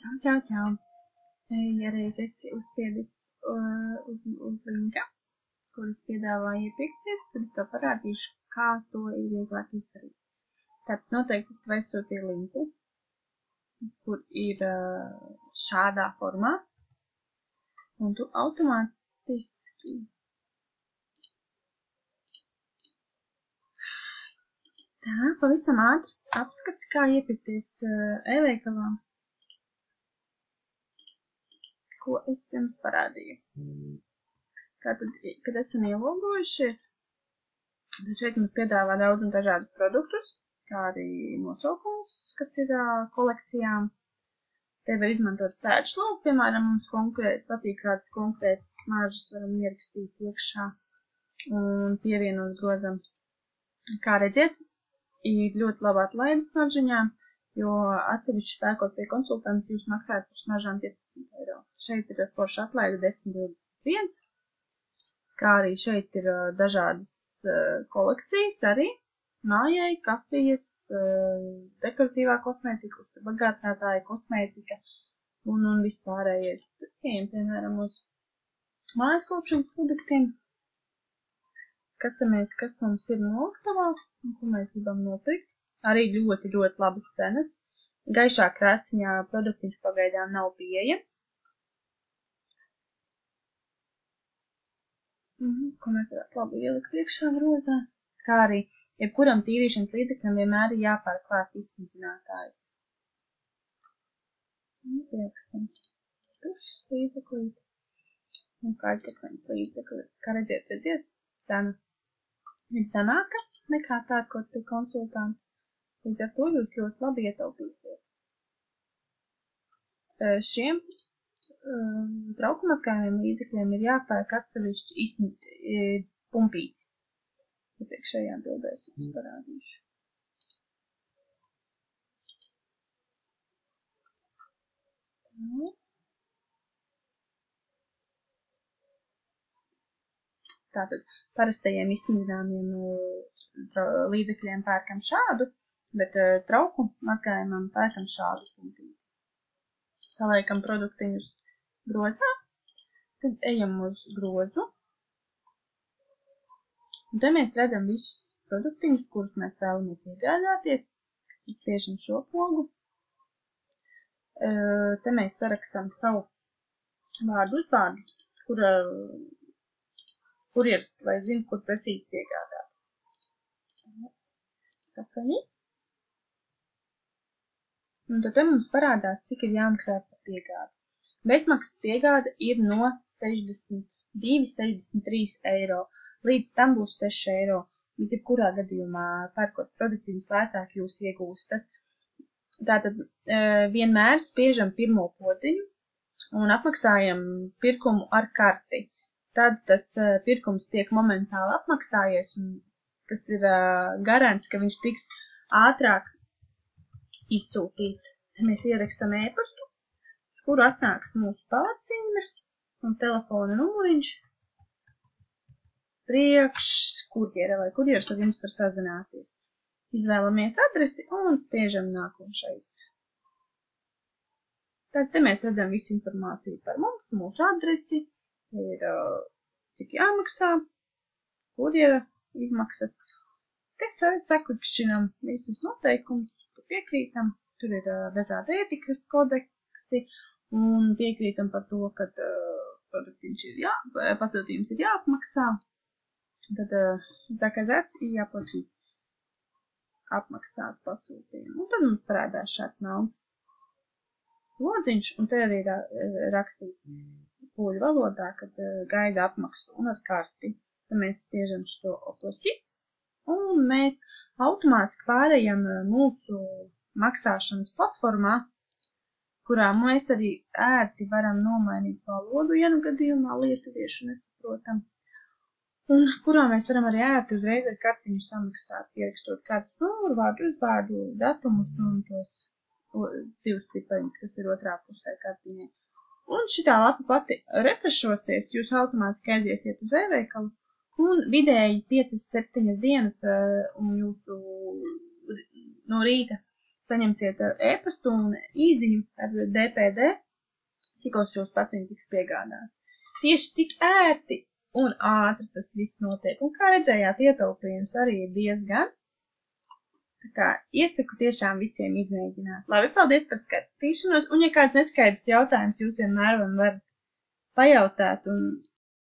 Čau. Ja reiz esi uzspiedis uz linka, kuras piedāvāju iepirkties, tad es tev parādīšu, kā to ir vieglāk izdarīt. Tātad noteikti es tev aizsūtīju linku, kur ir šādā formā, un tu automātiski pavisam ātrs apskats, kā iepirkties e-veikalā, ko es jums parādīju. Tātad, kad esam ielogojušies, tad šeit mums piedāvā daudz un dažādus produktus, kā arī nosaukums, kas ir kolekcijām. Te var izmantot sēdšloku, piemēram, mums konkrēti patīk kādas konkrētas smaržas, varam ierakstīt iekšā un pievienot grozam. Kā redziet, ir ļoti laba atlaide smaržaņām, jo atsevišķi pērkot pie konsultanta jūs maksājat par smaržām 15 eiro. Šeit ir forša atlaide 10,21, kā arī šeit ir dažādas kolekcijas arī, mājai, kafijas, dekoratīvā kosmētika, bagātinātāja kosmētika un vispārējais. Ejam, piemēram, uz mājas kopšanas produktiem. Skatāmies, kas mums ir noliktavā un ko mēs gribam nopirkt. Arī ļoti labas cenas. Gaišā krāsiņā produktiņš pagaidām nav pieejams. Ko mēs varētu labi ielikt priekšā grozā. Kā arī jebkuram tīrīšanas līdzekļam vienmēr ir jāpērk klāt izsmidzinātājs. Pieksim tušas līdzeklīt un kaļķakmeņas līdzekli. Kā redziet, cena ir zemāka nekā pērkot pie konsultanta. Līdz ar to jūs ļoti labi ietaupīsiet. Šiem trauku mazgājumiem līdzekļiem ir jāpērk atsevišķi pumpītis. Iepriekšējā bildē es jums parādīšu. Tātad parastajiem izsmidzināmiem līdzekļiem pērkam šādu, bet trauku mazgājumam pērkam šādu pumpīti. Saliekam produktiņus grozā, tad ejam uz grozu. Un te mēs redzam visus produktiņus, kurus mēs vēlamies iegādāties. Spiežam šo pogu. Te mēs sarakstam savu vārdu uzvārdu, kurjers, lai zinu, kur precīzi piegādāt. Sakaņīts. Un tad te mums parādās, cik ir jāmaksā par piegādi. Bezmaksas piegāde ir no 62,63 eiro. Līdz tam būs 6 eiro. Bet jebkurā gadījumā pērkot produktīvus lētāk jūs iegūstat. Tātad vienmēr spiežam pirmo podziņu un apmaksājam pirkumu ar karti. Tad tas pirkums tiek momentāli apmaksājies un tas ir garants, ka viņš tiks ātrāk izsūtīts. Mēs ierakstam e-pastu, uz kuru atnāks mūsu pavadzīme un telefona numuriņš priekš kurjera vai kurjers ar jums var sazināties. Izvēlamies adresi un spiežam nākošais. Tad te mēs redzam visu informāciju par mums, mūsu adresi, ir cik jāmaksā, kurjera izmaksas. Te saklikšķinam visus noteikumus, piekrītam, tur ir dažādi ētikas kodeksi un piekrītam par to, ka pasūtījums ir jāapmaksā. Tad zakazēts ir jāplačīts apmaksāt pasūtījumu. Un tad mums parādās šāds melns lodziņš, un te arī rakstīt poļu valodā, kad gaida apmaksu un ar karti. Tad mēs spiežam šo oplačīts, un mēs automātiski pārējam mūsu maksāšanas platformā, kurā mēs arī ērti varam nomainīt valodu, ja nu gadījumā lietuviešu nesaprotam. Un kurā mēs varam arī ērti uzreiz ar kartiņu samaksāt, ierakstot kartas numuru, vārdu uzvārdu, datumus un tos divus cipariņus, kas ir otrā pusē kartiņai. Un šitā lapa pati refrešosies, jūs automātiski aiziesiet uz e-veikalu, un vidēji 5-7 dienas un jūsu no rīta saņemsiet e-pastu un īziņu ar DPD, cikos šos pacienti tiks piegādāti. Tieši tik ērti un ātri tas viss notiek. Un kā redzējāt, ietaupījums arī ir diezgan. Tā kā iesaku tiešām visiem izmēģināt. Labi, paldies par skatīšanos. Un ja kāds neskaidrs jautājums, jūs vienmēr man varat pajautāt un